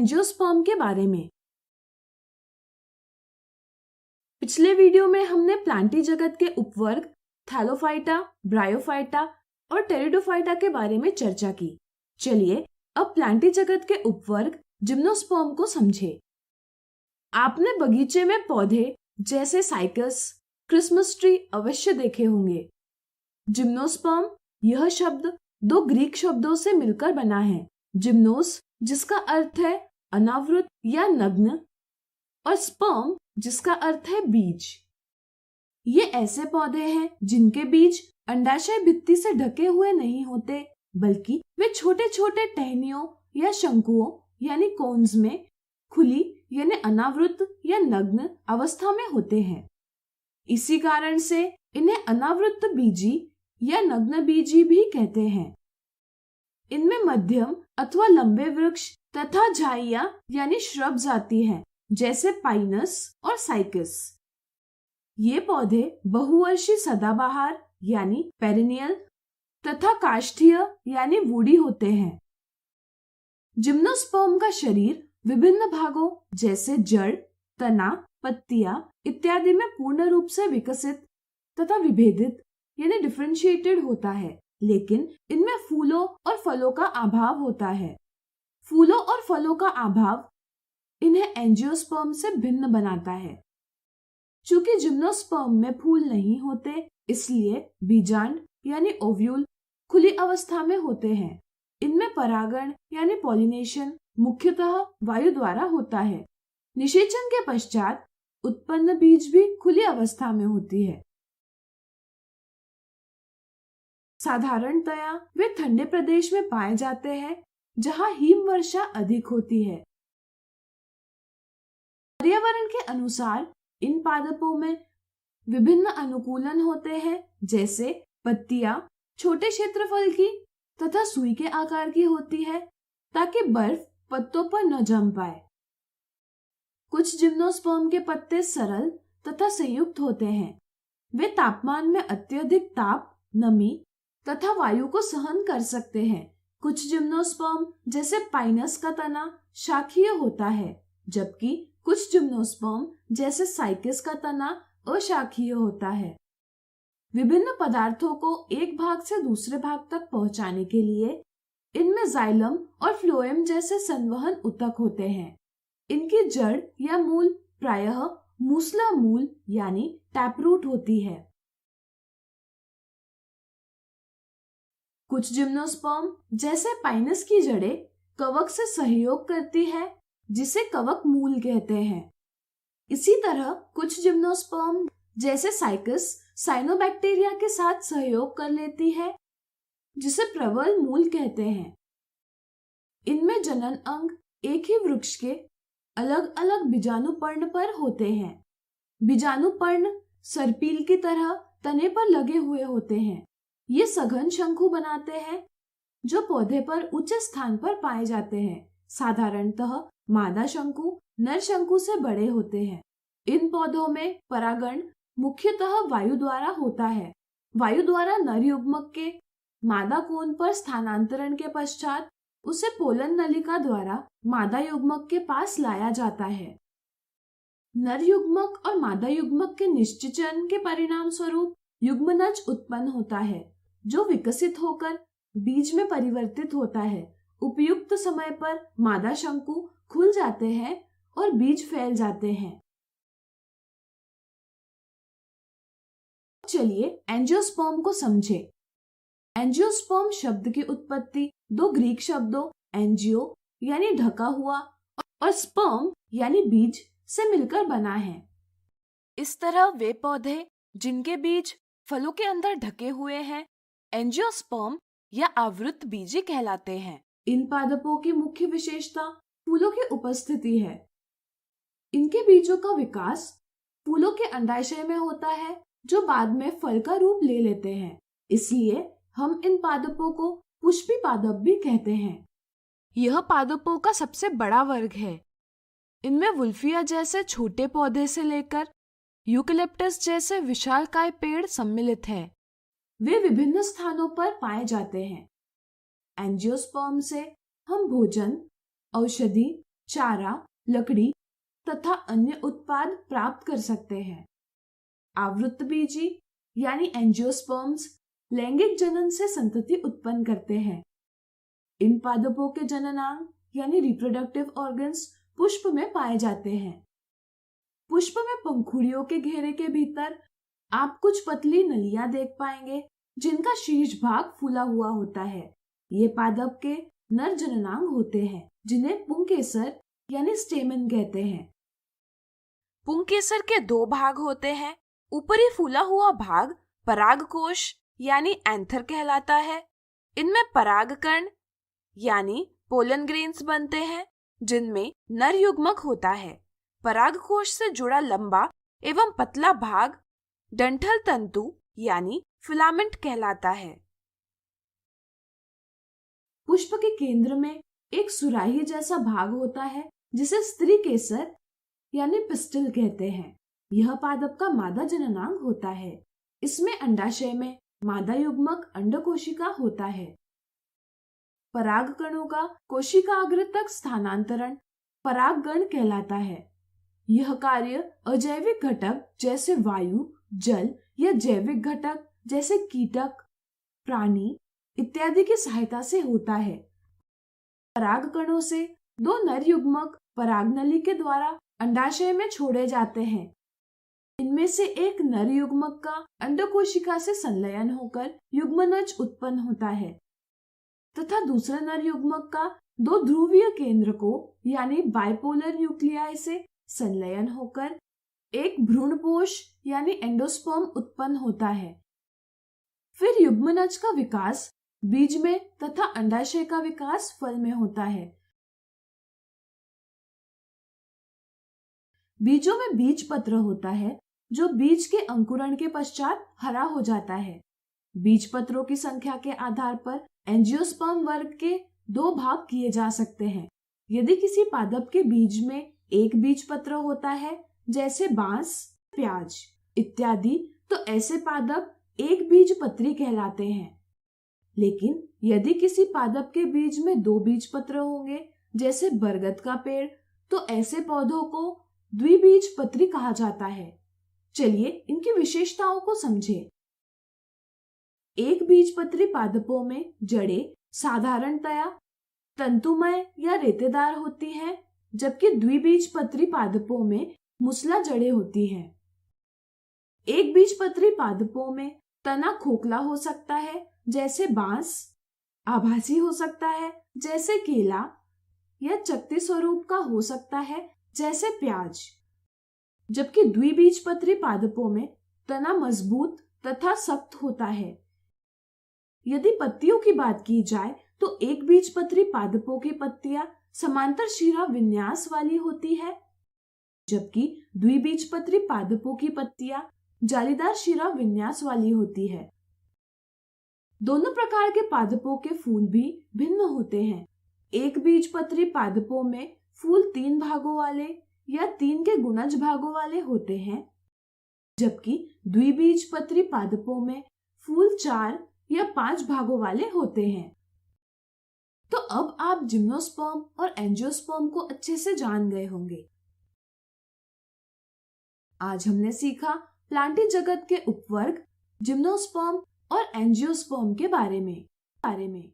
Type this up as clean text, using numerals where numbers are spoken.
Angiosperm के बारे में। पिछले वीडियो में हमने प्लांटी जगत के उपवर्ग थैलोफाइटा, ब्रायोफाइटा और टेरिडोफाइटा के बारे में चर्चा की। चलिए अब प्लांटी जगत के उपवर्ग जिम्नोस्पर्म को समझे। आपने बगीचे में पौधे जैसे साइकस, क्रिसमस ट्री अवश्य देखे होंगे। जिम्नोस्पर्म यह शब्द दो ग्रीक शब्दों से मिलकर बना है। जिम्नोस जिसका अर्थ है अनावृत या नग्न, और स्पर्म जिसका अर्थ है बीज। ये ऐसे पौधे हैं जिनके बीज अंडाशय भित्ति से ढके हुए नहीं होते, बल्कि वे छोटे छोटे टहनियों या शंकुओं यानी कोन्स में खुली यानी अनावृत या नग्न अवस्था में होते हैं। इसी कारण से इन्हें अनावृत बीजी या नग्न बीजी भी कहते हैं। इनमें मध्यम अथवा लंबे वृक्ष तथा झाइयां यानी श्रब्स आती हैं, जैसे पाइनस और साइकस। ये पौधे बहुवर्षीय सदाबहार यानी पेरिनियल तथा काष्ठीय यानी वुडी होते हैं। जिम्नोस्पर्म का शरीर विभिन्न भागों जैसे जड़, तना, पत्तियां इत्यादि में पूर्ण रूप से विकसित तथा विभेदित यानी डिफरेंशिएटेड होता है, लेकिन इनमें फूलों और फलों का अभाव होता है। फूलों और फलों का अभाव इन्हें एंजियोस्पर्म से भिन्न बनाता है। चूंकि जिम्नोस्पर्म में फूल नहीं होते, इसलिए बीजांड यानी ओव्यूल खुली अवस्था में होते हैं। इनमें परागण यानी पॉलिनेशन मुख्यतः वायु द्वारा होता है। निषेचन के पश्चात उत्पन्न बीज भी खुली अवस्था में होती है। साधारणतया वे ठंडे प्रदेश में पाए जाते हैं जहां हिमवर्षा अधिक होती है। पर्यावरण के अनुसार इन पादपों में विभिन्न अनुकूलन होते हैं, जैसे पत्तियां छोटे क्षेत्रफल की तथा सुई के आकार की होती है ताकि बर्फ पत्तों पर न जम पाए। कुछ जिम्नोस्पर्म के पत्ते सरल तथा संयुक्त होते हैं। वे तापमान में अत्यधिक ताप, नमी तथा वायु को सहन कर सकते हैं। कुछ जिम्नोस्पर्म जैसे पाइनस का तना शाखीय होता है, जबकि कुछ जिम्नोस्पर्म जैसे साइकस का तना अशाखीय होता है। विभिन्न पदार्थों को एक भाग से दूसरे भाग तक पहुंचाने के लिए इनमें जाइलम और फ्लोएम जैसे संवहन ऊतक होते हैं। इनकी जड़ या मूल प्रायः मूसला मूल यानी टैपरूट होती है। कुछ जिम्नोस्पर्म जैसे पाइनस की जड़ें कवक से सहयोग करती है, जिसे कवक मूल कहते हैं। इसी तरह कुछ जिम्नोस्पर्म जैसे साइकस साइनोबैक्टीरिया के साथ सहयोग कर लेती है, जिसे प्रबल मूल कहते हैं। इनमें जनन अंग एक ही वृक्ष के अलग अलग बीजाणुपर्ण पर होते हैं। बीजाणुपर्ण सर्पील की तरह तने पर लगे हुए होते हैं। ये सघन शंकु बनाते हैं जो पौधे पर उच्च स्थान पर पाए जाते हैं। साधारणतः मादा शंकु नर शंकु से बड़े होते हैं। इन पौधों में परागण मुख्यतः वायु द्वारा होता है। वायु द्वारा नर युग्मक के मादा कोन पर स्थानांतरण के पश्चात उसे पोलन नलिका द्वारा मादा युग्मक के पास लाया जाता है। नर युग्मक और मादा युग्मक के निश्चिचन के परिणाम स्वरूप युग्मनज उत्पन्न होता है, जो विकसित होकर बीज में परिवर्तित होता है। उपयुक्त समय पर मादा शंकु खुल जाते हैं और बीज फैल जाते हैं। चलिए एंजियोस्पर्म को समझे। एंजियोस्पर्म शब्द की उत्पत्ति दो ग्रीक शब्दों एंजियो यानी ढका हुआ और स्पर्म यानी बीज से मिलकर बना है। इस तरह वे पौधे जिनके बीज फलों के अंदर ढके हुए हैं एंजियोस्पर्म या आवृत बीजी कहलाते हैं। इन पादपों की मुख्य विशेषता फूलों की उपस्थिति है। इनके बीजों का विकास फूलों के अंडाशय में होता है, जो बाद में फल का रूप ले लेते हैं। इसलिए हम इन पादपों को पुष्पी पादप भी कहते हैं। यह पादपों का सबसे बड़ा वर्ग है। इनमें वुल्फिया जैसे छोटे पौधे से लेकर यूकेलिप्टस जैसे विशालकाय पेड़ सम्मिलित है। वे विभिन्न स्थानों पर पाए जाते हैं। एंजियोस्पर्म से हम भोजन, औषधि, चारा, लकड़ी तथा अन्य उत्पाद प्राप्त कर सकते हैं। आवृतबीजी यानी एंजियोस्पर्म्स लैंगिक जनन से संतति उत्पन्न करते हैं। इन पादपों के जननांग यानी रिप्रोडक्टिव ऑर्गन्स पुष्प में पाए जाते हैं। पुष्प में पंखुड़ियों के घेरे के भीतर आप कुछ पतली नलियां देख पाएंगे जिनका शीर्ष भाग फूला हुआ होता है। ये पादप के नर जननांग होते हैं जिन्हें पुंकेसर यानी स्टेमन कहते हैं। पुंकेसर के दो भाग होते हैं। ऊपरी फूला हुआ भाग परागकोश यानी एंथर कहलाता है। इनमें परागकण यानी पोलन ग्रेन्स बनते हैं जिनमें नर युग्मक होता है। परागकोश से जुड़ा लंबा एवं पतला भाग डंठल तंतु यानी फिलामेंट कहलाता है। पुष्प के केंद्र में एक सुराही जैसा भाग होता है जिसे स्त्री केसर यानी पिस्टिल कहते हैं। यह पादप का मादा जननांग होता है। इसमें अंडाशय में मादा युग्मक अंडकोशिका होता है। परागकणों का कोशिकाग्र तक स्थानांतरण परागगण कहलाता है। यह कार्य अजैविक घटक जैसे वायु, जल या जैविक घटक जैसे कीटक, प्राणी इत्यादि की सहायता से होता है। परागकणों से दो नर युग्मक परागनली के द्वारा अंडाशय में छोड़े जाते हैं। इनमें से एक नर युग्मक का अंडकोशिका से संलयन होकर युग्मनज उत्पन्न होता है तथा दूसरा नर युग्मक का दो ध्रुवीय केंद्र को यानी बाइपोलर न्यूक्लियाई से संलयन होकर एक भ्रूणपोष यानी एंडोस्पर्म उत्पन्न होता है। फिर युग्मनज का विकास बीज में तथा अंडाशय का विकास फल में होता है। बीजों में बीज पत्र होता है जो बीज के अंकुरण के पश्चात हरा हो जाता है। बीज पत्रों की संख्या के आधार पर एंजियोस्पर्म वर्ग के दो भाग किए जा सकते हैं। यदि किसी पादप के बीज में एक बीज पत्र होता है जैसे बांस, प्याज इत्यादि, तो ऐसे पादप एक बीज पत्री कहलाते हैं। लेकिन यदि किसी पादप के बीज में दो बीज पत्र होंगे जैसे बरगद का पेड़, तो ऐसे पौधों को द्विबीज पत्री कहा जाता है। चलिए इनकी विशेषताओं को समझें। एक बीजपत्री पादपों में जड़ें साधारणतया तंतुमय या रेतेदार होती हैं, जबकि द्विबीजपत्री पादपों में मुसला जड़ें होती हैं। एक बीजपत्री पादपों में तना खोखला हो सकता है जैसे बांस, आभासी हो सकता है जैसे केला, या चकती स्वरूप का हो सकता है जैसे प्याज, जबकि द्विबीजपत्री पादपों में तना मजबूत तथा सख्त होता है। यदि पत्तियों की बात की जाए तो एक बीजपत्री पादपों की पत्तियां समांतर शिरा विन्यास वाली होती है, जबकि द्विबीजपत्री पादपों की पत्तियां जालीदार शिरा विन्यास वाली होती है। दोनों प्रकार के पादपों के फूल भी भिन्न होते हैं। एक बीजपत्री पादपों में फूल 3 भागों वाले या 3 के गुणज भागों वाले होते हैं, जबकि द्विबीजपत्री पादपों में फूल 4 या 5 भागों वाले होते हैं। तो अब आप जिम्नोस्पर्म और एंजियोस्पर्म को अच्छे से जान गए होंगे। आज हमने सीखा प्लांटी जगत के उपवर्ग जिम्नोस्पर्म और एंजियोस्पर्म के बारे में।